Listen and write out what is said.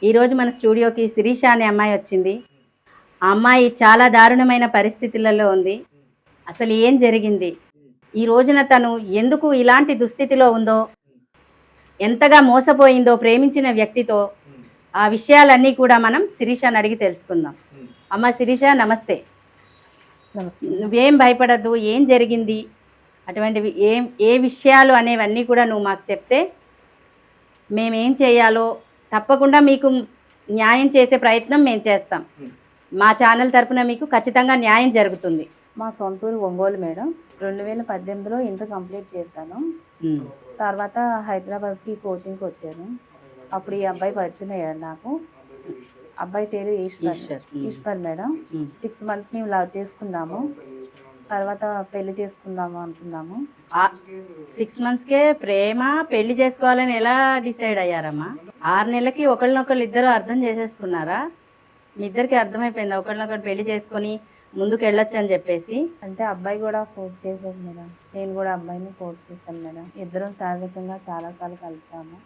ఈరోజు మన స్టూడియోకి శిరీష అనే అమ్మాయి వచ్చింది. ఆ అమ్మాయి చాలా దారుణమైన పరిస్థితులలో ఉంది. అసలు ఏం జరిగింది, ఈ రోజున తను ఎందుకు ఇలాంటి దుస్థితిలో ఉందో, ఎంతగా మోసపోయిందో ప్రేమించిన వ్యక్తితో, ఆ విషయాలన్నీ కూడా మనం శిరీషని అడిగి తెలుసుకుందాం. అమ్మ శిరీష నమస్తే. నువ్వేం భయపడద్దు, ఏం జరిగింది, అటువంటివి ఏ విషయాలు అనేవన్నీ కూడా నువ్వు మాకు చెప్తే మేమేం చేయాలో తప్పకుండా మీకు న్యాయం చేసే ప్రయత్నం మేము చేస్తాం. మా ఛానల్ తరపున మీకు ఖచ్చితంగా న్యాయం జరుగుతుంది. మా సొంతూరు ఒంగోలు మేడం. 2018లో ఇంటర్ కంప్లీట్ చేశాను. తర్వాత హైదరాబాద్కి కోచింగ్కి వచ్చాను. అప్పుడు ఈ అబ్బాయి పరిచయం అయ్యాడు నాకు. అబ్బాయి పేరు ఈశ్వర్ మేడం. 6 months మేము లవ్ చేసుకున్నాము. తర్వాత పెళ్లి చేసుకుందాము అనుకున్నాము. 6 monthsకే ప్రేమ పెళ్లి చేసుకోవాలని ఎలా డిసైడ్ అయ్యారమ్మా? 6 నెలలకి ఒకళ్ళనొకళ్ళు ఇద్దరు అర్థం చేసేసుకున్నారా? మీ ఇద్దరికి అర్థమైపోయిందా ఒకళ్ళనొకళ్ళు పెళ్లి చేసుకొని ముందుకు వెళ్ళొచ్చు అని చెప్పేసి? అంటే అబ్బాయి కూడా ఫోర్స్ చేశాడు మేడం, నేను కూడా అబ్బాయిని ఫోర్స్ చేశాను మేడం. ఇద్దరం శారీరకంగా చాలాసార్లు కలిసాము.